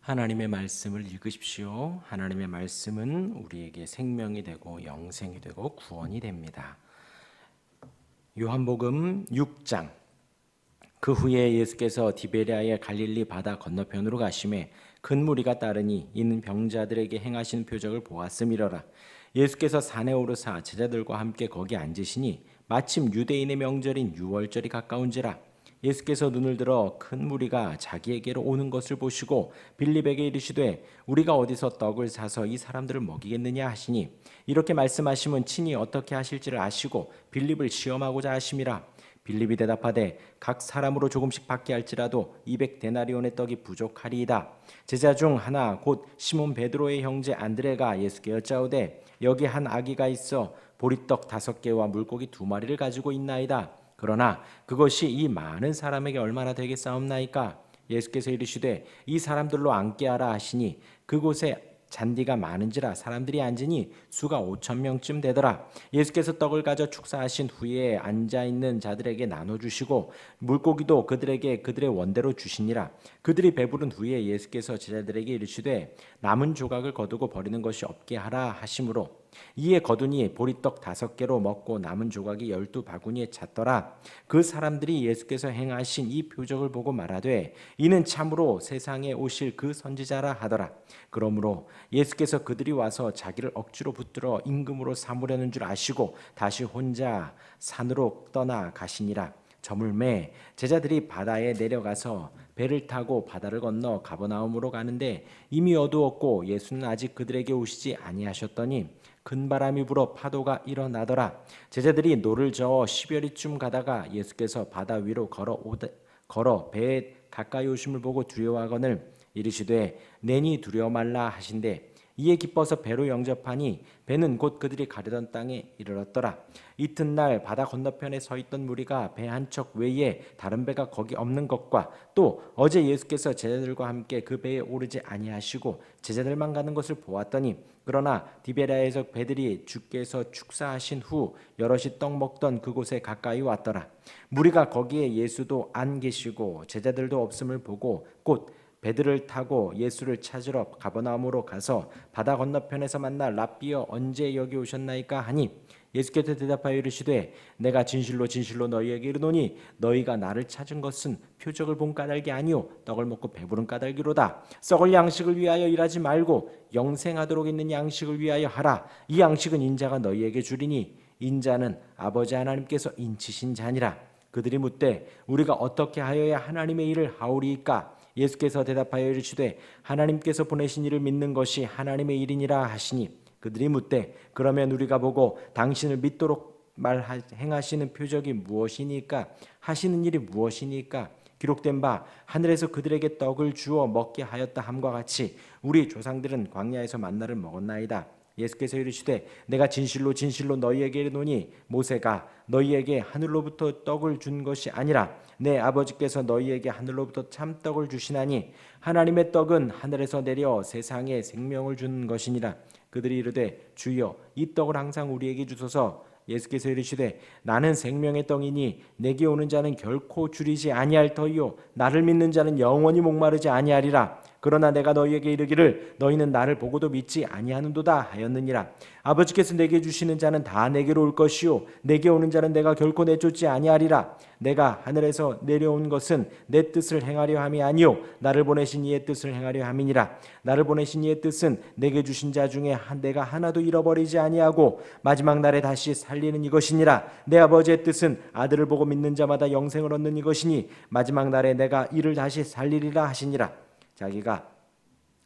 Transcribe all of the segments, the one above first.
하나님의 말씀을 읽으십시오. 하나님의 말씀은 우리에게 생명이 되고 영생이 되고 구원이 됩니다. 요한복음 6장. 그 후에 예수께서 디베랴의 갈릴리 바다 건너편으로 가심에 큰 무리가 따르니 이는 병자들에게 행하신 표적을 보았음이러라. 예수께서 산에 오르사 제자들과 함께 거기 앉으시니 마침 유대인의 명절인 유월절이 가까운지라. 예수께서 눈을 들어 큰 무리가 자기에게로 오는 것을 보시고 빌립에게 이르시되 우리가 어디서 떡을 사서 이 사람들을 먹이겠느냐 하시니 이렇게 말씀하시면 친히 어떻게 하실지를 아시고 빌립을 시험하고자 하심이라. 빌립이 대답하되 각 사람으로 조금씩 받게 할지라도 200데나리온의 떡이 부족하리이다. 제자 중 하나 곧 시몬 베드로의 형제 안드레가 예수께 여짜오되 여기 한 아기가 있어 보리떡 5개와 물고기 2마리를 가지고 있나이다. 그러나 그것이 이 많은 사람에게 얼마나 되겠사옵나이까? 예수께서 이르시되 이 사람들로 앉게 하라 하시니 그곳에 잔디가 많은지라 사람들이 앉으니 수가 5,000명쯤 되더라. 예수께서 떡을 가져 축사하신 후에 앉아있는 자들에게 나눠주시고 물고기도 그들에게 그들의 원대로 주시니라. 그들이 배부른 후에 예수께서 제자들에게 이르시되 남은 조각을 거두고 버리는 것이 없게 하라 하심으로 이에 거두니 보리떡 5개로 먹고 남은 조각이 12바구니에 찼더라. 그 사람들이 예수께서 행하신 이 표적을 보고 말하되 이는 참으로 세상에 오실 그 선지자라 하더라. 그러므로 예수께서 그들이 와서 자기를 억지로 붙들어 임금으로 삼으려는 줄 아시고 다시 혼자 산으로 떠나 가시니라. 저물매 제자들이 바다에 내려가서 배를 타고 바다를 건너 가버나움으로 가는데 이미 어두웠고 예수는 아직 그들에게 오시지 아니하셨더니 큰 바람이 불어 파도가 일어나더라. 제자들이 노를 저어 10여리쯤 가다가 예수께서 바다 위로 걸어 배에 가까이 오심을 보고 두려워하거늘 이르시되 내니 두려워 말라 하신대 이에 기뻐서 배로 영접하니 배는 곧 그들이 가려던 땅에 이르렀더라. 이튿날 바다 건너편에 서 있던 무리가 배 한 척 외에 다른 배가 거기 없는 것과 또 어제 예수께서 제자들과 함께 그 배에 오르지 아니하시고 제자들만 가는 것을 보았더니 그러나 디베랴에서 배들이 주께서 축사하신 후 여럿이 떡 먹던 그곳에 가까이 왔더라. 무리가 거기에 예수도 안 계시고 제자들도 없음을 보고 곧 배들을 타고 예수를 찾으러 가버나움으로 가서 바다 건너편에서 만나 랍비여 언제 여기 오셨나이까 하니 예수께서 대답하여 이르시되 내가 진실로 진실로 너희에게 이르노니 너희가 나를 찾은 것은 표적을 본 까닭이 아니요 떡을 먹고 배부른 까닭이로다. 썩을 양식을 위하여 일하지 말고 영생하도록 있는 양식을 위하여 하라. 이 양식은 인자가 너희에게 주리니 인자는 아버지 하나님께서 인치신 자니라. 그들이 묻되 우리가 어떻게 하여야 하나님의 일을 하오리이까? 예수께서 대답하여 이르시되 하나님께서 보내신 이를 믿는 것이 하나님의 일이니라 하시니 그들이 묻되 그러면 우리가 보고 당신을 믿도록 행하시는 표적이 무엇이니까? 하시는 일이 무엇이니까? 기록된 바 하늘에서 그들에게 떡을 주어 먹게 하였다 함과 같이 우리 조상들은 광야에서 만나를 먹었나이다. 예수께서 이르시되 내가 진실로 진실로 너희에게 이르노니 모세가 너희에게 하늘로부터 떡을 준 것이 아니라 내 아버지께서 너희에게 하늘로부터 참떡을 주시나니 하나님의 떡은 하늘에서 내려 세상에 생명을 주는 것이니라. 그들이 이르되 주여 이 떡을 항상 우리에게 주소서. 예수께서 이르시되 나는 생명의 떡이니 내게 오는 자는 결코 줄이지 아니할 터이요 나를 믿는 자는 영원히 목마르지 아니하리라. 그러나 내가 너희에게 이르기를 너희는 나를 보고도 믿지 아니하는도다 하였느니라. 아버지께서 내게 주시는 자는 다 내게로 올 것이요 내게 오는 자는 내가 결코 내쫓지 아니하리라. 내가 하늘에서 내려온 것은 내 뜻을 행하려 함이 아니요 나를 보내신 이의 뜻을 행하려 함이니라. 나를 보내신 이의 뜻은 내게 주신 자 중에 내가 하나도 잃어버리지 아니하고 마지막 날에 다시 살리는 이것이니라. 내 아버지의 뜻은 아들을 보고 믿는 자마다 영생을 얻는 이것이니 마지막 날에 내가 이를 다시 살리리라 하시니라. 자기가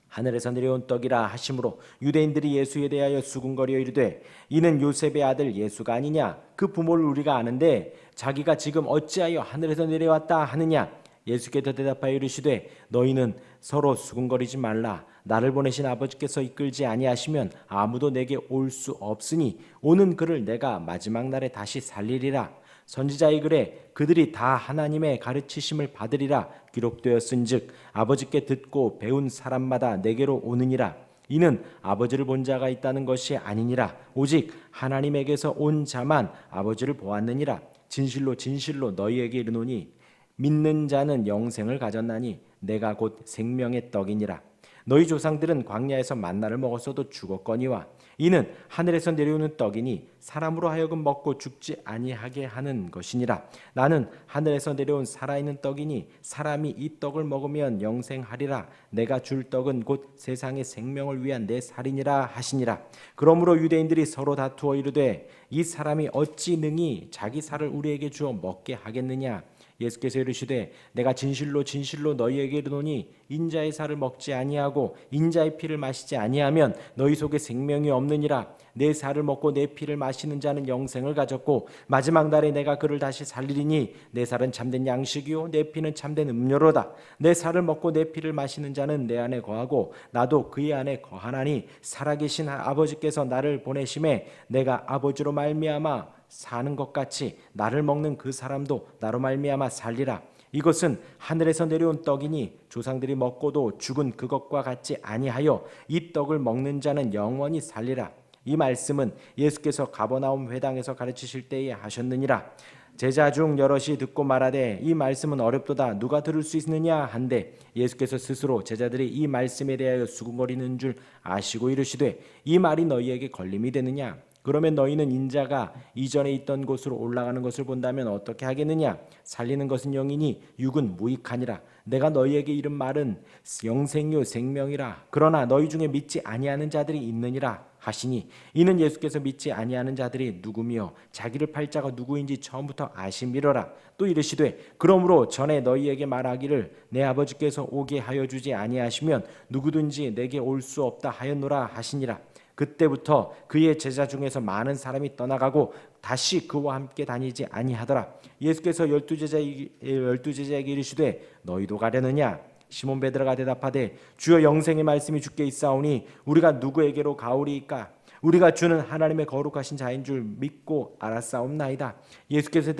하늘에서 내려온 떡이라 하심으로 유대인들이 예수에 대하여 수군거려 이르되 이는 요셉의 아들 예수가 아니냐? 그 부모를 우리가 아는데 자기가 지금 어찌하여 하늘에서 내려왔다 하느냐? 예수께서 대답하여 이르시되 너희는 서로 수군거리지 말라. 나를 보내신 아버지께서 이끌지 아니하시면 아무도 내게 올 수 없으니 오는 그를 내가 마지막 날에 다시 살리리라. 선지자의 글에 그들이 다 하나님의 가르치심을 받으리라 기록되었은즉 아버지께 듣고 배운 사람마다 내게로 오느니라. 이는 아버지를 본 자가 있다는 것이 아니니라 오직 하나님에게서 온 자만 아버지를 보았느니라. 진실로 진실로 너희에게 이르노니 믿는 자는 영생을 가졌나니 내가 곧 생명의 떡이니라. 너희 조상들은 광야에서 만나를 먹었어도 죽었거니와 이는 하늘에서 내려오는 떡이니 사람으로 하여금 먹고 죽지 아니하게 하는 것이니라. 나는 하늘에서 내려온 살아있는 떡이니 사람이 이 떡을 먹으면 영생하리라. 내가 줄 떡은 곧 세상의 생명을 위한 내 살이니라 하시니라. 그러므로 유대인들이 서로 다투어 이르되 이 사람이 어찌 능히 자기 살을 우리에게 주어 먹게 하겠느냐. 예수께서 이르시되 내가 진실로 진실로 너희에게 이르노니 인자의 살을 먹지 아니하고 인자의 피를 마시지 아니하면 너희 속에 생명이 없느니라. 내 살을 먹고 내 피를 마시는 자는 영생을 가졌고 마지막 날에 내가 그를 다시 살리리니 내 살은 참된 양식이요 내 피는 참된 음료로다. 내 살을 먹고 내 피를 마시는 자는 내 안에 거하고 나도 그의 안에 거하나니 살아계신 아버지께서 나를 보내심에 내가 아버지로 말미암아 사는 것 같이 나를 먹는 그 사람도 나로 말미암아 살리라. 이것은 하늘에서 내려온 떡이니 조상들이 먹고도 죽은 그것과 같지 아니하여 이 떡을 먹는 자는 영원히 살리라. 이 말씀은 예수께서 가버나움 회당에서 가르치실 때에 하셨느니라. 제자 중 여럿이 듣고 말하되 이 말씀은 어렵도다 누가 들을 수 있느냐 한데 예수께서 스스로 제자들이 이 말씀에 대하여 수군거리는 줄 아시고 이르시되 이 말이 너희에게 걸림이 되느냐. 그러면 너희는 인자가 이전에 있던 곳으로 올라가는 것을 본다면 어떻게 하겠느냐. 살리는 것은 영이니 육은 무익하니라. 내가 너희에게 이른 말은 영생요 생명이라. 그러나 너희 중에 믿지 아니하는 자들이 있느니라 하시니 이는 예수께서 믿지 아니하는 자들이 누구며 자기를 팔 자가 누구인지 처음부터 아심이로라. 또 이르시되 그러므로 전에 너희에게 말하기를 내 아버지께서 오게 하여 주지 아니하시면 누구든지 내게 올 수 없다 하였노라 하시니라. 그때부터 그의 제자 중에서 많은 사람이 떠나가고 다시 그와 함께 다니지 아니하더라. 예수께서 열두 제자에게 이르시되 너희도 가려느냐. 시몬 베드로가 대답하되 주여 영생의 말씀이 주께 있사오니 우리가 누구에게로 가오리이까. 우리가 주는 하나님의 거룩하신 자인 줄 믿고 알았사옵나이다. 예수께서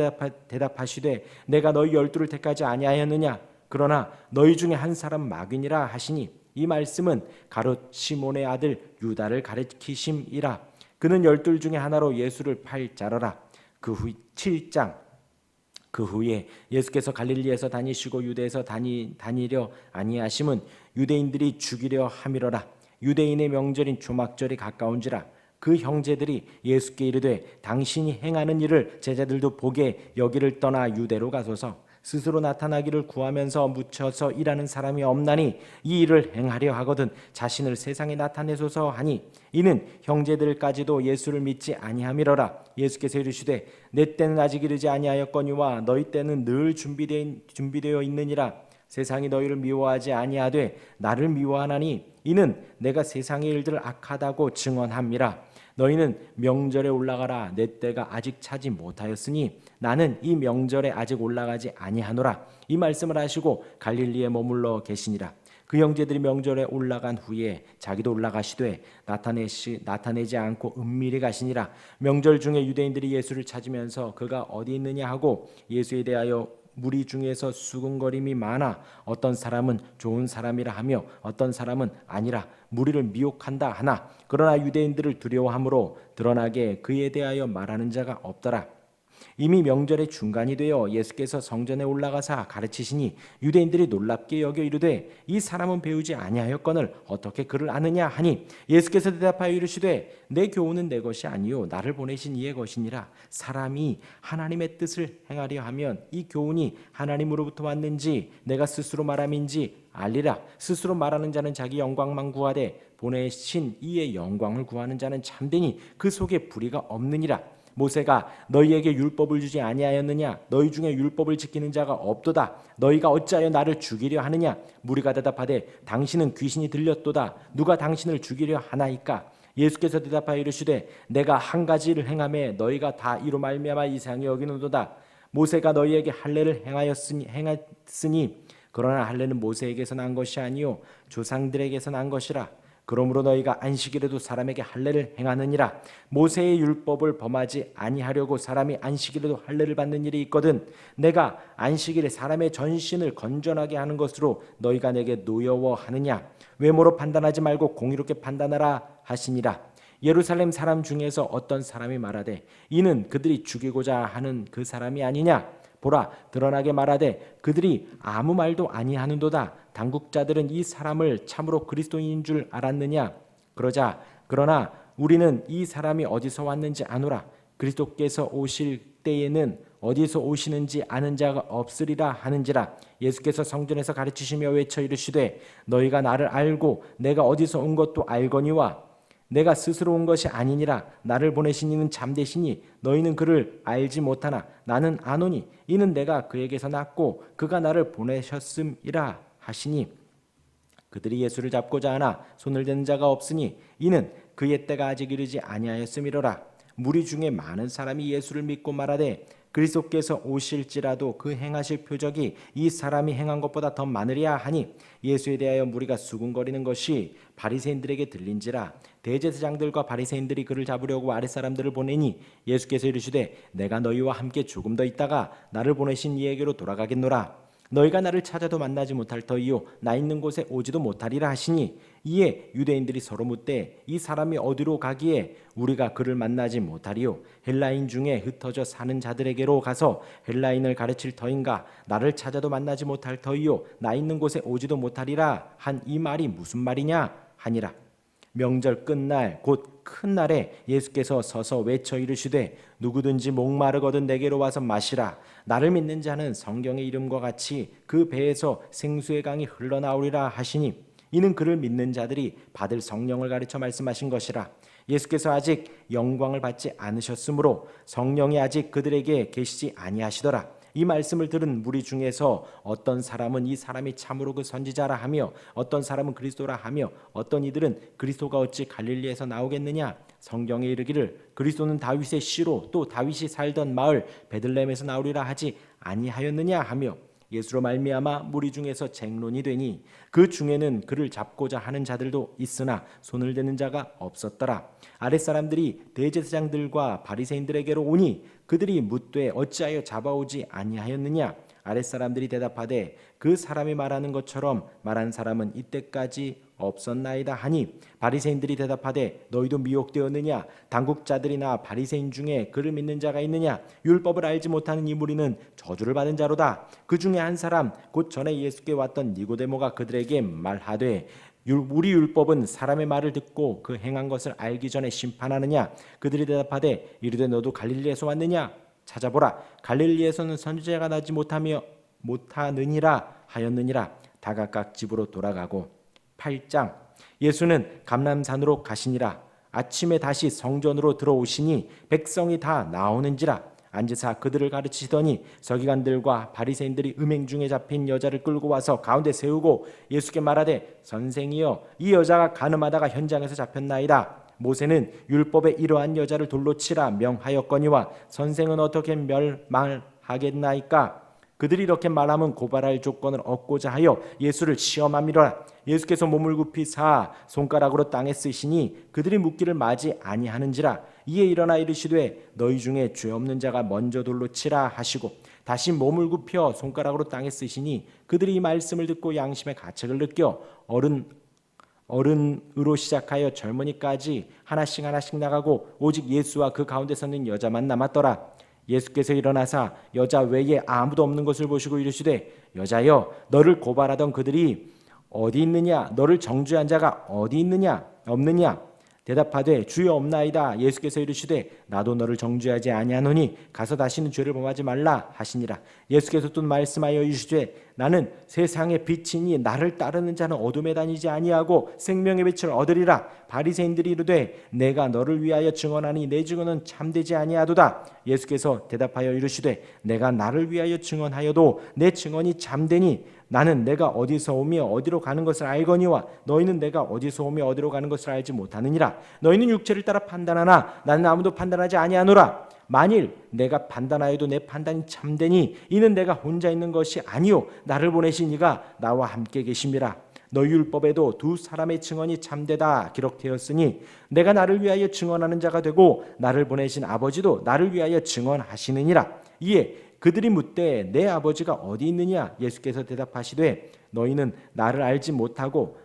대답하시되 내가 너희 열두를 택하지 아니하였느냐. 그러나 너희 중에 한 사람 마귀니라 하시니 이 말씀은 가롯 시몬의 아들 유다를 가리키심이라. 그는 열둘 중에 하나로 예수를 팔 자러라. 그 후 7장 그 후에 예수께서 갈릴리에서 다니시고 유대에서 다니려 아니하심은 유대인들이 죽이려 함이러라. 유대인의 명절인 조막절이 가까운지라. 그 형제들이 예수께 이르되 당신이 행하는 일을 제자들도 보게 여기를 떠나 유대로 가소서. 스스로 나타나기를 구하면서 묻혀서 일하는 사람이 없나니 이 일을 행하려 하거든 자신을 세상에 나타내소서 하니 이는 형제들까지도 예수를 믿지 아니함이러라. 예수께서 이르시되 내 때는 아직 이르지 아니하였거니와 너희 때는 늘 준비되어 있느니라. 세상이 너희를 미워하지 아니하되 나를 미워하나니 이는 내가 세상의 일들을 악하다고 증언함이라. 너희는 명절에 올라가라. 내 때가 아직 차지 못하였으니 나는 이 명절에 아직 올라가지 아니하노라. 이 말씀을 하시고 갈릴리에 머물러 계시니라. 그 형제들이 명절에 올라간 후에 자기도 올라가시되 나타내지 않고 은밀히 가시니라. 명절 중에 유대인들이 예수를 찾으면서 그가 어디 있느냐 하고 예수에 대하여 무리 중에서 수군거림이 많아 어떤 사람은 좋은 사람이라 하며 어떤 사람은 아니라 무리를 미혹한다 하나 그러나 유대인들을 두려워함으로 드러나게 그에 대하여 말하는 자가 없더라. 이미 명절의 중간이 되어 예수께서 성전에 올라가사 가르치시니 유대인들이 놀랍게 여겨 이르되 이 사람은 배우지 아니하였거늘 어떻게 그를 아느냐 하니 예수께서 대답하여 이르시되 내 교훈은 내 것이 아니요 나를 보내신 이의 것이니라. 사람이 하나님의 뜻을 행하려 하면 이 교훈이 하나님으로부터 왔는지 내가 스스로 말함인지 알리라. 스스로 말하는 자는 자기 영광만 구하되 보내신 이의 영광을 구하는 자는 참되니 그 속에 불의가 없느니라. 모세가 너희에게 율법을 주지 아니하였느냐. 너희 중에 율법을 지키는 자가 없도다. 너희가 어찌하여 나를 죽이려 하느냐. 무리가 대답하되 당신은 귀신이 들렸도다. 누가 당신을 죽이려 하나이까. 예수께서 대답하여 이르시되 내가 한 가지를 행하매 너희가 다 이로 말미암아 이상히 여기는도다. 모세가 너희에게 할례를 행했으니 그러나 할례는 모세에게서 난 것이 아니요 조상들에게서 난 것이라. 그러므로 너희가 안식일에도 사람에게 할례를 행하느니라. 모세의 율법을 범하지 아니하려고 사람이 안식일에도 할례를 받는 일이 있거든 내가 안식일에 사람의 전신을 건전하게 하는 것으로 너희가 내게 노여워하느냐. 외모로 판단하지 말고 공의롭게 판단하라 하시니라. 예루살렘 사람 중에서 어떤 사람이 말하되 이는 그들이 죽이고자 하는 그 사람이 아니냐. 보라, 드러나게 말하되 그들이 아무 말도 아니하는도다. 당국자들은 이 사람을 참으로 그리스도인인 줄 알았느냐? 그러나 우리는 이 사람이 어디서 왔는지 아노라. 그리스도께서 오실 때에는 어디서 오시는지 아는 자가 없으리라 하는지라. 예수께서 성전에서 가르치시며 외쳐 이르시되 너희가 나를 알고 내가 어디서 온 것도 알거니와 내가 스스로 온 것이 아니니라. 나를 보내신 이는 참되시니 너희는 그를 알지 못하나 나는 아노니 이는 내가 그에게서 났고 그가 나를 보내셨음이라 하시니 그들이 예수를 잡고자 하나 손을 대는 자가 없으니 이는 그의 때가 아직 이르지 아니하였음이로라. 무리 중에 많은 사람이 예수를 믿고 말하되 그리스도께서 오실지라도 그 행하실 표적이 이 사람이 행한 것보다 더 많으리야 하니 예수에 대하여 무리가 수군거리는 것이 바리새인들에게 들린지라. 대제사장들과 바리새인들이 그를 잡으려고 아랫사람들을 보내니 예수께서 이르시되 내가 너희와 함께 조금 더 있다가 나를 보내신 이에게로 돌아가겠노라. 너희가 나를 찾아도 만나지 못할 터이요 나 있는 곳에 오지도 못하리라 하시니 이에 유대인들이 서로 묻되 이 사람이 어디로 가기에 우리가 그를 만나지 못하리요? 헬라인 중에 흩어져 사는 자들에게로 가서 헬라인을 가르칠 터인가? 나를 찾아도 만나지 못할 터이요 나 있는 곳에 오지도 못하리라 한 이 말이 무슨 말이냐 하니라. 명절 끝날 곧 큰 날에 예수께서 서서 외쳐 이르시되 누구든지 목마르거든 내게로 와서 마시라. 나를 믿는 자는 성경의 이름과 같이 그 배에서 생수의 강이 흘러나오리라 하시니 이는 그를 믿는 자들이 받을 성령을 가르쳐 말씀하신 것이라. 예수께서 아직 영광을 받지 않으셨으므로 성령이 아직 그들에게 계시지 아니하시더라. 이 말씀을 들은 무리 중에서 어떤 사람은 이 사람이 참으로 그 선지자라 하며 어떤 사람은 그리스도라 하며 어떤 이들은 그리스도가 어찌 갈릴리에서 나오겠느냐? 성경에 이르기를 그리스도는 다윗의 씨로 또 다윗이 살던 마을 베들레헴에서 나오리라 하지 아니하였느냐 하며 예수로 말미암아 무리 중에서 쟁론이 되니 그 중에는 그를 잡고자 하는 자들도 있으나 손을 대는 자가 없었더라. 아랫사람들이 대제사장들과 바리새인들에게로 오니 그들이 묻되 어찌하여 잡아오지 아니하였느냐? 아랫사람들이 대답하되 그 사람이 말하는 것처럼 말한 사람은 이때까지 없었나이다 하니 바리새인들이 대답하되 너희도 미혹되었느냐? 당국자들이나 바리새인 중에 그를 믿는 자가 있느냐? 율법을 알지 못하는 이 무리는 저주를 받은 자로다. 그 중에 한 사람 곧 전에 예수께 왔던 니고데모가 그들에게 말하되 우리 율법은 사람의 말을 듣고 그 행한 것을 알기 전에 심판하느냐? 그들이 대답하되 이르되 너도 갈릴리에서 왔느냐? 찾아보라. 갈릴리에서는 선지자가 나지 못하느니라 하였느니라. 다 각각 집으로 돌아가고 8장. 예수는 감람산으로 가시니라. 아침에 다시 성전으로 들어오시니 백성이 다 나오는지라. 앉으사 그들을 가르치시더니 서기관들과 바리새인들이 음행 중에 잡힌 여자를 끌고 와서 가운데 세우고 예수께 말하되 선생이여 이 여자가 간음하다가 현장에서 잡혔나이다. 모세는 율법에 이러한 여자를 돌로 치라 명하였거니와 선생은 어떻게 멸말하겠나이까? 그들이 이렇게 말하면 고발할 조건을 얻고자 하여 예수를 시험함이라. 예수께서 몸을 굽히사 손가락으로 땅에 쓰시니 그들이 묻기를 마지 아니하는지라. 이에 일어나 이르시되 너희 중에 죄 없는 자가 먼저 돌로 치라 하시고 다시 몸을 굽혀 손가락으로 땅에 쓰시니 그들이 이 말씀을 듣고 양심의 가책을 느껴 어른으로 시작하여 젊은이까지 하나씩 나가고 오직 예수와 그 가운데 서는 여자만 남았더라. 예수께서 일어나사 여자 외에 아무도 없는 것을 보시고 이르시되 여자여 너를 고발하던 그들이 어디 있느냐? 너를 정죄한 자가 어디 있느냐? 없느냐? 대답하되 주여 없나이다. 예수께서 이르시되 나도 너를 정죄하지 아니하노니 가서 다시는 죄를 범하지 말라 하시니라. 예수께서 또 말씀하여 이르시되 나는 세상의 빛이니 나를 따르는 자는 어둠에 다니지 아니하고 생명의 빛을 얻으리라. 바리새인들이 이르되 내가 너를 위하여 증언하니 내 증언은 참되지 아니하도다. 예수께서 대답하여 이르시되 내가 나를 위하여 증언하여도 내 증언이 참되니 나는 내가 어디서 오며 어디로 가는 것을 알거니와 너희는 내가 어디서 오며 어디로 가는 것을 알지 못하느니라. 너희는 육체를 따라 판단하나 나는 아무도 판단하지 아니하노라. 만일 내가 판단하여도 내 판단이 참되니 이는 내가 혼자 있는 것이 아니요 나를 보내신 이가 나와 함께 계심이라. 너희 율법에도 두 사람의 증언이 참되다 기록되었으니 내가 나를 위하여 증언하는 자가 되고 나를 보내신 아버지도 나를 위하여 증언하시느니라. 이에 그들이 묻되 내 아버지가 어디 있느냐? 예수께서 대답하시되 너희는 나를 알지 못하고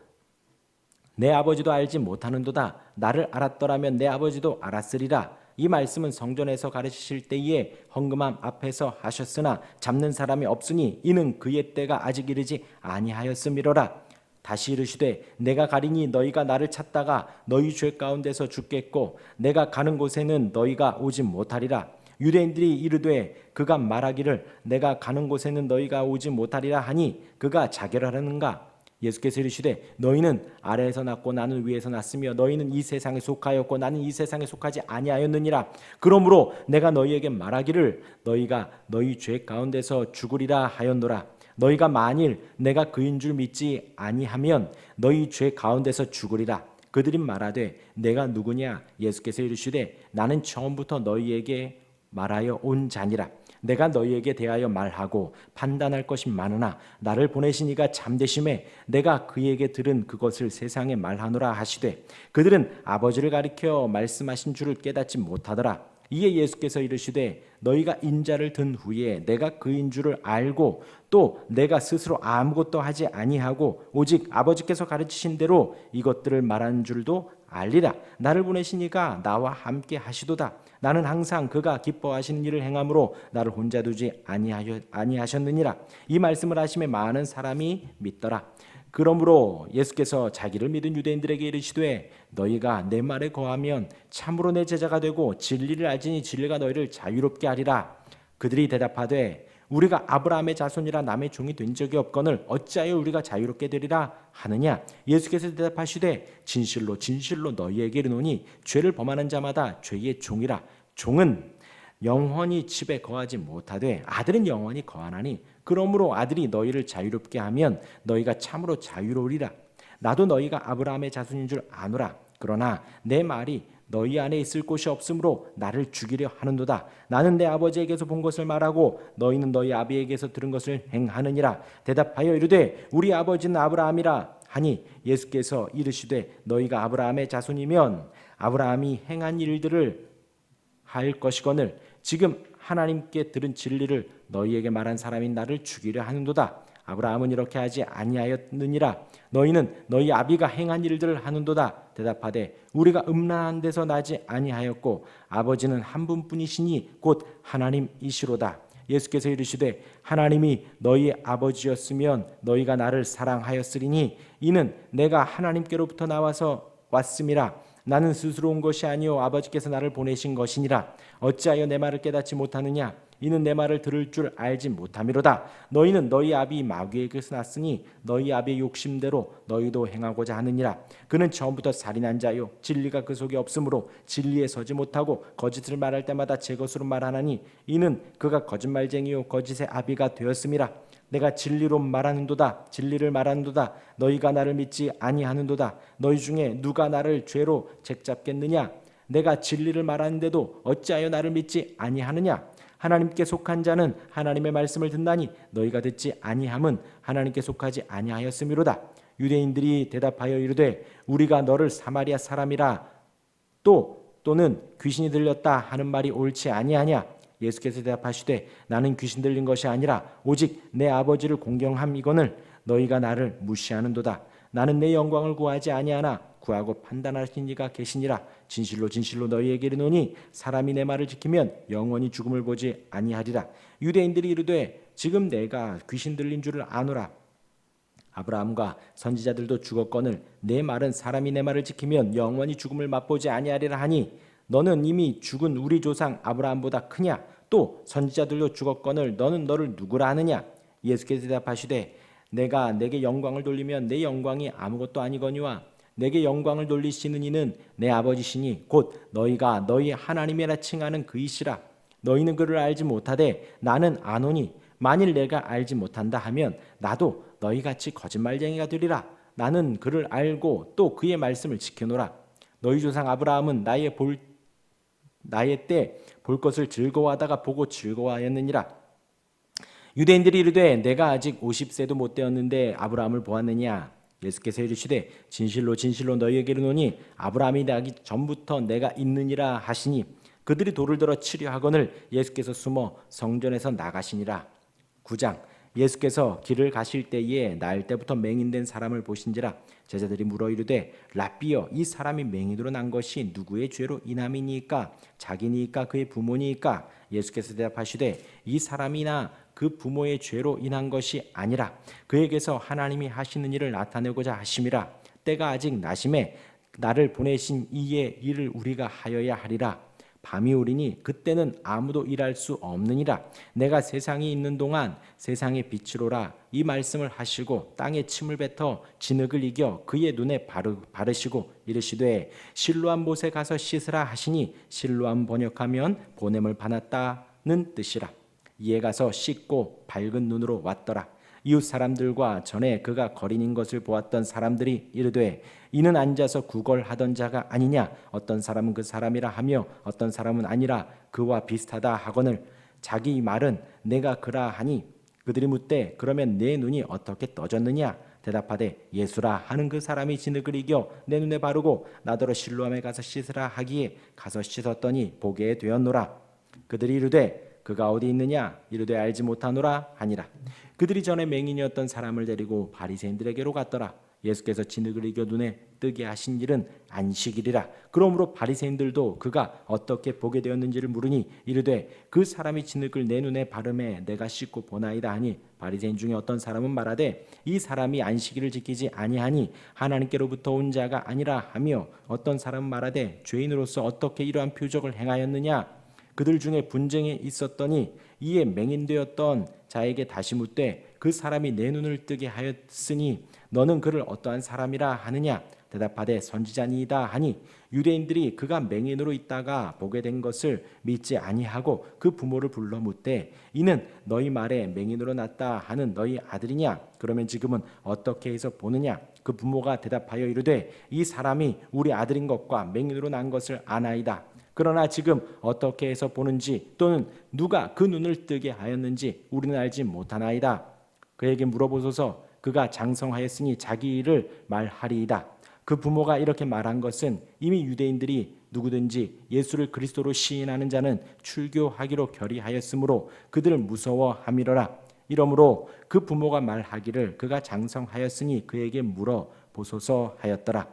내 아버지도 알지 못하는도다. 나를 알았더라면 내 아버지도 알았으리라. 이 말씀은 성전에서 가르치실 때에 헌금함 앞에서 하셨으나 잡는 사람이 없으니 이는 그의 때가 아직 이르지 아니하였음이로라. 다시 이르시되 내가 가리니 너희가 나를 찾다가 너희 죄 가운데서 죽겠고 내가 가는 곳에는 너희가 오지 못하리라. 유대인들이 이르되 그가 말하기를 내가 가는 곳에는 너희가 오지 못하리라 하니 그가 자결하려는가? 예수께서 이르시되 너희는 아래에서 났고 나는 위에서 났으며 너희는 이 세상에 속하였고 나는 이 세상에 속하지 아니하였느니라. 그러므로 내가 너희에게 말하기를 너희가 너희 죄 가운데서 죽으리라 하였노라. 너희가 만일 내가 그인 줄 믿지 아니하면 너희 죄 가운데서 죽으리라. 그들이 말하되 내가 누구냐? 예수께서 이르시되 나는 처음부터 너희에게 말하여 온 자니라. 내가 너희에게 대하여 말하고 판단할 것이 많으나 나를 보내신 이가 잠되심에 내가 그에게 들은 그것을 세상에 말하노라 하시되 그들은 아버지를 가리켜 말씀하신 줄을 깨닫지 못하더라. 이에 예수께서 이르시되 너희가 인자를 든 후에 내가 그인 줄을 알고 또 내가 스스로 아무것도 하지 아니하고 오직 아버지께서 가르치신 대로 이것들을 말한 줄도 알리라. 나를 보내신 이가 나와 함께 하시도다. 나는 항상 그가 기뻐하시는 일을 행함으로 나를 혼자 두지 아니하셨느니라. 이 말씀을 하심에 많은 사람이 믿더라. 그러므로 예수께서 자기를 믿은 유대인들에게 이르시되 너희가 내 말에 거하면 참으로 내 제자가 되고 진리를 알지니 진리가 너희를 자유롭게 하리라. 그들이 대답하되 우리가 아브라함의 자손이라 남의 종이 된 적이 없거늘 어찌하여 우리가 자유롭게 되리라 하느냐? 예수께서 대답하시되 진실로 진실로 너희에게 이르노니 죄를 범하는 자마다 죄의 종이라. 종은 영원히 집에 거하지 못하되 아들은 영원히 거하나니 그러므로 아들이 너희를 자유롭게 하면 너희가 참으로 자유로우리라. 나도 너희가 아브라함의 자손인 줄 아노라. 그러나 내 말이 너희 안에 있을 곳이 없으므로 나를 죽이려 하는도다. 나는 내 아버지에게서 본 것을 말하고 너희는 너희 아비에게서 들은 것을 행하느니라. 대답하여 이르되 우리 아버지는 아브라함이라 하니 예수께서 이르시되 너희가 아브라함의 자손이면 아브라함이 행한 일들을 할 것이거늘 지금 하나님께 들은 진리를 너희에게 말한 사람인 나를 죽이려 하는도다. 아브라함은 이렇게 하지 아니하였느니라. 너희는 너희 아비가 행한 일들을 하는도다. 대답하되 우리가 음란한 데서 나지 아니하였고 아버지는 한 분뿐이시니 곧 하나님이시로다. 예수께서 이르시되 하나님이 너희 아버지였으면 너희가 나를 사랑하였으리니 이는 내가 하나님께로부터 나와서 왔음이라. 나는 스스로 온 것이 아니요 아버지께서 나를 보내신 것이니라. 어찌하여 내 말을 깨닫지 못하느냐? 이는 내 말을 들을 줄 알지 못함이로다. 너희는 너희 아비 마귀에게서 났으니 너희 아비의 욕심대로 너희도 행하고자 하느니라. 그는 처음부터 살인한 자요 진리가 그 속에 없으므로 진리에 서지 못하고 거짓을 말할 때마다 제 것으로 말하나니 이는 그가 거짓말쟁이요 거짓의 아비가 되었음이라. 내가 진리로 말하는도다. 진리를 말하는도다. 너희가 나를 믿지 아니하는도다. 너희 중에 누가 나를 죄로 책잡겠느냐? 내가 진리를 말하는데도 어찌하여 나를 믿지 아니하느냐? 하나님께 속한 자는 하나님의 말씀을 듣나니 너희가 듣지 아니함은 하나님께 속하지 아니하였음이로다. 유대인들이 대답하여 이르되 우리가 너를 사마리아 사람이라 또는 귀신이 들렸다 하는 말이 옳지 아니하냐? 예수께서 대답하시되 나는 귀신 들린 것이 아니라 오직 내 아버지를 공경함이거늘 너희가 나를 무시하는도다. 나는 내 영광을 구하지 아니하나 구하고 판단하신 이가 계시니라. 진실로 진실로 너희에게 이르노니 사람이 내 말을 지키면 영원히 죽음을 보지 아니하리라. 유대인들이 이르되 지금 내가 귀신 들린 줄을 아노라. 아브라함과 선지자들도 죽었거늘 내 말은 사람이 내 말을 지키면 영원히 죽음을 맛보지 아니하리라 하니 너는 이미 죽은 우리 조상 아브라함보다 크냐? 또 선지자들도 죽었거늘 너는 너를 누구라 하느냐? 예수께서 대답하시되 내가 내게 영광을 돌리면 내 영광이 아무것도 아니거니와 내게 영광을 돌리시는 이는 내 아버지시니 곧 너희가 너희 하나님이라 칭하는 그이시라. 너희는 그를 알지 못하되 나는 아노니 만일 내가 알지 못한다 하면 나도 너희같이 거짓말쟁이가 되리라. 나는 그를 알고 또 그의 말씀을 지켜노라. 너희 조상 아브라함은 나의 때 볼 것을 즐거워하다가 보고 즐거워하였느니라. 유대인들이 이르되 내가 아직 50세도 못 되었는데 아브라함을 보았느냐? 예수께서 이르시되 진실로 진실로 너희에게 이르노니 아브라함이 나기 전부터 내가 있느니라 하시니 그들이 돌을 들어 치려 하거늘 예수께서 숨어 성전에서 나가시니라. 9장 예수께서 길을 가실 때에 나을 때부터 맹인된 사람을 보신지라. 제자들이 물어 이르되 랍비여, 이 사람이 맹인으로 난 것이 누구의 죄로 인함이니까? 자기니까 그의 부모니까? 예수께서 대답하시되 이 사람이나 그 부모의 죄로 인한 것이 아니라 그에게서 하나님이 하시는 일을 나타내고자 하심이라. 때가 아직 나심에 나를 보내신 이의 일을 우리가 하여야 하리라. 밤이 오리니 그때는 아무도 일할 수 없느니라. 내가 세상에 있는 동안 세상의 빛이로라. 이 말씀을 하시고 땅에 침을 뱉어 진흙을 이겨 그의 눈에 바르시고 이르시되 실로암 못에 가서 씻으라 하시니, 실로암 번역하면 보냄을 받았다는 뜻이라. 이에 가서 씻고 밝은 눈으로 왔더라. 이웃 사람들과 전에 그가 거린인 것을 보았던 사람들이 이르되 이는 앉아서 구걸하던 자가 아니냐? 어떤 사람은 그 사람이라 하며 어떤 사람은 아니라 그와 비슷하다 하거늘 자기 말은 내가 그라 하니, 그들이 묻되 그러면 내 눈이 어떻게 떠졌느냐? 대답하되 예수라 하는 그 사람이 진흙을 이겨 내 눈에 바르고 나더러 실로암에 가서 씻으라 하기에 가서 씻었더니 보게 되었노라. 그들이 이르되 그가 어디 있느냐? 이르되 알지 못하노라 하니라. 그들이 전에 맹인이었던 사람을 데리고 바리새인들에게로 갔더라. 예수께서 진흙을 이겨 눈에 뜨게 하신 일은 안식일이라. 그러므로 바리새인들도 그가 어떻게 보게 되었는지를 물으니 이르되 그 사람이 진흙을 내 눈에 바르매 내가 씻고 보나이다 하니, 바리새인 중에 어떤 사람은 말하되 이 사람이 안식일을 지키지 아니하니 하나님께로부터 온 자가 아니라 하며, 어떤 사람은 말하되 죄인으로서 어떻게 이러한 표적을 행하였느냐? 그들 중에 분쟁이 있었더니 이에 맹인되었던 자에게 다시 묻되 그 사람이 내 눈을 뜨게 하였으니 너는 그를 어떠한 사람이라 하느냐? 대답하되 선지자니이다 하니, 유대인들이 그가 맹인으로 있다가 보게 된 것을 믿지 아니하고 그 부모를 불러 묻되 이는 너희 말에 맹인으로 났다 하는 너희 아들이냐? 그러면 지금은 어떻게 해서 보느냐? 그 부모가 대답하여 이르되 이 사람이 우리 아들인 것과 맹인으로 난 것을 아나이다. 그러나 지금 어떻게 해서 보는지 또는 누가 그 눈을 뜨게 하였는지 우리는 알지 못하나이다. 그에게 물어보소서. 그가 장성하였으니 자기 일을 말하리이다. 그 부모가 이렇게 말한 것은 이미 유대인들이 누구든지 예수를 그리스도로 시인하는 자는 출교하기로 결의하였으므로 그들을 무서워함이로라. 이러므로 그 부모가 말하기를 그가 장성하였으니 그에게 물어보소서 하였더라.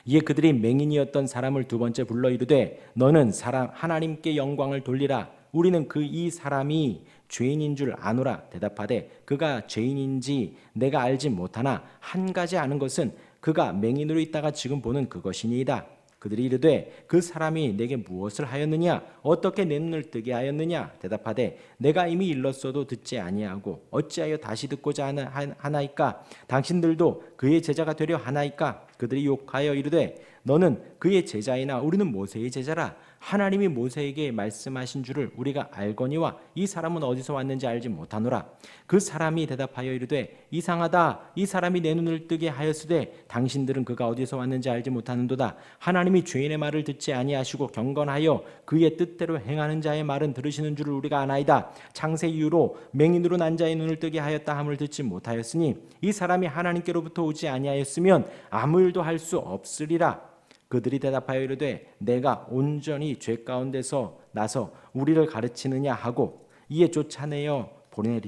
이에 그들이 맹인이었던 사람을 두 번째 불러 이르되 너는 하나님께 영광을 돌리라. 우리는 이 사람이 죄인인 줄 아노라. 대답하되 그가 죄인인지 내가 알지 못하나 한 가지 아는 것은 그가 맹인으로 있다가 지금 보는 그것이니이다. 그들이 이르되 그 사람이 내게 무엇을 하였느냐? 어떻게 내 눈을 뜨게 하였느냐? 대답하되 내가 이미 일렀어도 듣지 아니하고 어찌하여 다시 듣고자 하나이까? 당신들도 그의 제자가 되려 하나이까? 그들이 욕하여 이르되 너는 그의 제자이나 우리는 모세의 제자라. 하나님이 모세에게 말씀하신 줄을 우리가 알거니와 이 사람은 어디서 왔는지 알지 못하노라. 그 사람이 대답하여 이르되 이상하다. 이 사람이 내 눈을 뜨게 하였으되 당신들은 그가 어디서 왔는지 알지 못하는도다. 하나님이 죄인의 말을 듣지 아니하시고 경건하여 그의 뜻대로 행하는 자의 말은 들으시는 줄을 우리가 아나이다. 창세 이후로 맹인으로 난 자의 눈을 뜨게 하였다 함을 듣지 못하였으니 이 사람이 하나님께로부터 오지 아니하였으면 아무 일도 할 수 없으리라. 그들이 대답하여 이르되 내가 온전히 죄 가운데서 나서 우리를 가르치느냐 하고 이에 쫓아내어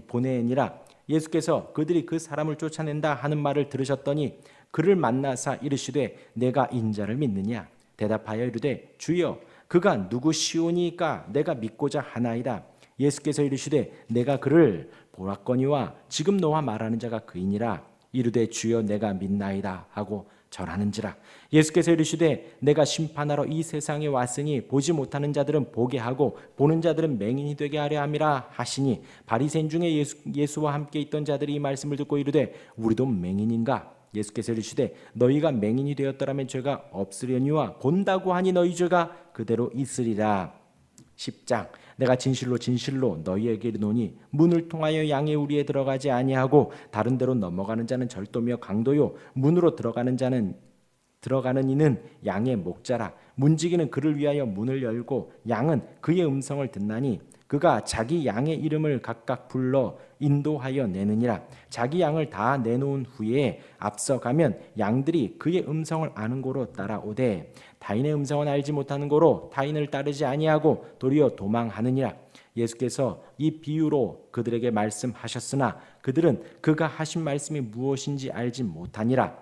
보내니라. 예수께서 그들이 그 사람을 쫓아낸다 하는 말을 들으셨더니 그를 만나사 이르시되 내가 인자를 믿느냐? 대답하여 이르되 주여 그가 누구시오니까 내가 믿고자 하나이다. 예수께서 이르시되 내가 그를 보았거니와 지금 너와 말하는 자가 그이니라. 이르되 주여 내가 믿나이다 하고 절하는지라. 예수께서 이르시되 내가 심판하러 이 세상에 왔으니 보지 못하는 자들은 보게 하고 보는 자들은 맹인이 되게 하려 함이라 하시니, 바리새인 중에 예수와 함께 있던 자들이 이 말씀을 듣고 이르되 우리도 맹인인가? 예수께서 이르시되 너희가 맹인이 되었더라면 죄가 없으려니와 본다고 하니 너희 죄가 그대로 있으리라. 10장 내가 진실로 진실로 너희에게 이르노니 문을 통하여 양의 우리에 들어가지 아니하고 다른 데로 넘어가는 자는 절도며 강도요 문으로 들어가는 이는 양의 목자라. 문지기는 그를 위하여 문을 열고 양은 그의 음성을 듣나니 그가 자기 양의 이름을 각각 불러 인도하여 내느니라. 자기 양을 다 내놓은 후에 앞서가면 양들이 그의 음성을 아는 고로 따라오되 타인의 음성은 알지 못하는 고로 타인을 따르지 아니하고 도리어 도망하느니라. 예수께서 이 비유로 그들에게 말씀하셨으나 그들은 그가 하신 말씀이 무엇인지 알지 못하니라.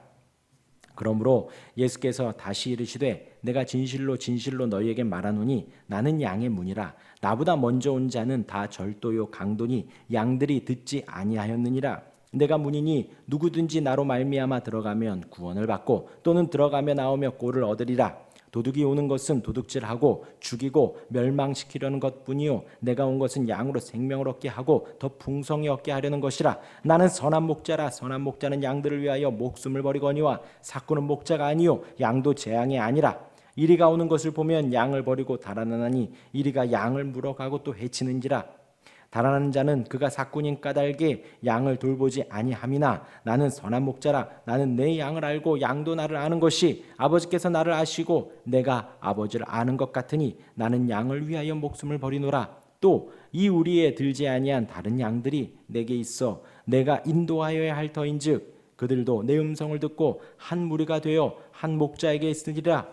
그러므로 예수께서 다시 이르시되 내가 진실로 진실로 너희에게 말하노니 나는 양의 문이라. 나보다 먼저 온 자는 다 절도요 강도니 양들이 듣지 아니하였느니라. 내가 문이니 누구든지 나로 말미암아 들어가면 구원을 받고 또는 들어가며 나오며 꼴을 얻으리라. 도둑이 오는 것은 도둑질하고 죽이고 멸망시키려는 것뿐이요 내가 온 것은 양으로 생명을 얻게 하고 더 풍성히 얻게 하려는 것이라. 나는 선한 목자라. 선한 목자는 양들을 위하여 목숨을 버리거니와 삭구는 목자가 아니요 양도 재앙이 아니라. 이리가 오는 것을 보면 양을 버리고 달아나니 이리가 양을 물어가고 또 해치는지라. 달아나는 자는 그가 삭군인 까닭에 양을 돌보지 아니함이나 나는 선한 목자라. 나는 내 양을 알고 양도 나를 아는 것이 아버지께서 나를 아시고 내가 아버지를 아는 것 같으니 나는 양을 위하여 목숨을 버리노라. 또 이 우리에 들지 아니한 다른 양들이 내게 있어 내가 인도하여야 할 터인즉 그들도 내 음성을 듣고 한 무리가 되어 한 목자에게 있으리라.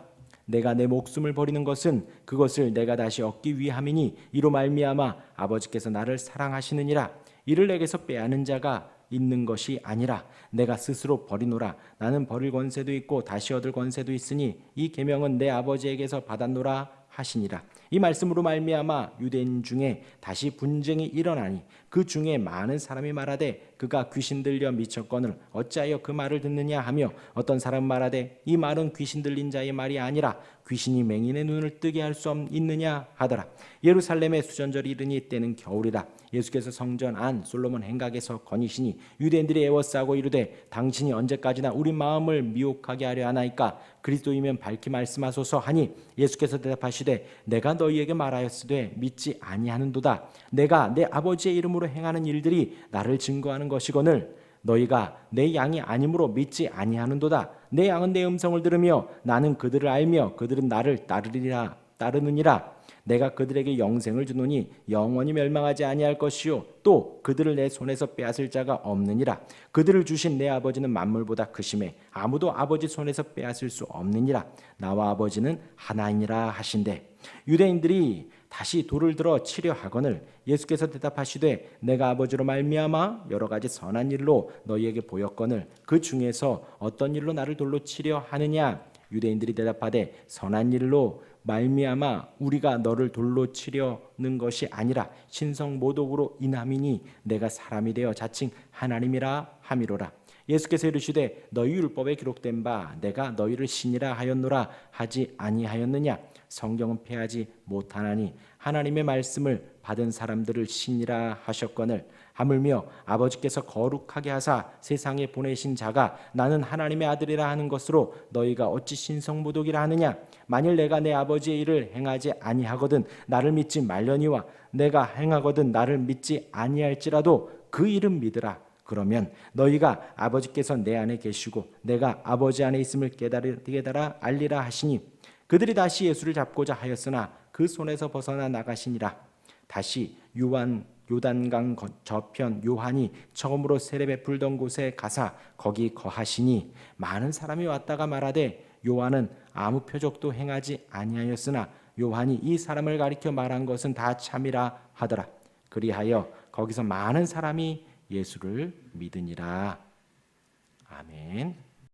내가 내 목숨을 버리는 것은 그것을 내가 다시 얻기 위함이니 이로 말미암아 아버지께서 나를 사랑하시느니라. 이를 내게서 빼앗는 자가 있는 것이 아니라 내가 스스로 버리노라. 나는 버릴 권세도 있고 다시 얻을 권세도 있으니 이 계명은 내 아버지에게서 받았노라 하시니라. 이 말씀으로 말미암아 유대인 중에 다시 분쟁이 일어나니 그 중에 많은 사람이 말하되 그가 귀신 들려 미쳤거늘 어찌하여 그 말을 듣느냐 하며 어떤 사람 말하되 이 말은 귀신 들린 자의 말이 아니라 귀신이 맹인의 눈을 뜨게 할 수 있느냐 하더라. 예루살렘에 수전절이 이르니 때는 겨울이라. 예수께서 성전 안 솔로몬 행각에서 거니시니 유대인들이 애워싸고 이르되 당신이 언제까지나 우리 마음을 미혹하게 하려 하나이까. 그리스도이면 밝히 말씀하소서 하니 예수께서 대답하시되 내가 너희에게 말하였으되 믿지 아니하는도다. 내가 내 아버지의 이름으로 행하는 일들이 나를 증거하는 것이거늘 너희가 내 양이 아니므로 믿지 아니하는도다. 내 양은 내 음성을 들으며 나는 그들을 알며 그들은 나를 따르느니라. 내가 그들에게 영생을 주노니 영원히 멸망하지 아니할 것이요 또 그들을 내 손에서 빼앗을 자가 없느니라. 그들을 주신 내 아버지는 만물보다 크심에 아무도 아버지 손에서 빼앗을 수 없느니라. 나와 아버지는 하나이니라 하신대. 유대인들이 다시 돌을 들어 치려 하거늘 예수께서 대답하시되 내가 아버지로 말미암아 여러 가지 선한 일로 너희에게 보였거늘 그 중에서 어떤 일로 나를 돌로 치려 하느냐. 유대인들이 대답하되 선한 일로 말미암아 우리가 너를 돌로 치려는 것이 아니라 신성 모독으로 인함이니 내가 사람이 되어 자칭 하나님이라 함이로라. 예수께서 이르시되 너희 율법에 기록된 바 내가 너희를 신이라 하였노라 하지 아니하였느냐. 성경은 폐하지 못하나니 하나님의 말씀을 받은 사람들을 신이라 하셨거늘 하물며 아버지께서 거룩하게 하사 세상에 보내신 자가 나는 하나님의 아들이라 하는 것으로 너희가 어찌 신성모독이라 하느냐. 만일 내가 내 아버지의 일을 행하지 아니하거든 나를 믿지 말려니와 내가 행하거든 나를 믿지 아니할지라도 그 일은 믿으라. 그러면 너희가 아버지께서 내 안에 계시고 내가 아버지 안에 있음을 깨달아 알리라 하시니 그들이 다시 예수를 잡고자 하였으나 그 손에서 벗어나 나가시니라. 다시 요단강 저편 요한이 처음으로 세례 베풀던 곳에 가사 거기 거하시니 많은 사람이 왔다가 말하되 요한은 아무 표적도 행하지 아니하였으나 요한이 이 사람을 가리켜 말한 것은 다 참이라 하더라. 그리하여 거기서 많은 사람이 예수를 믿으니라. 아멘.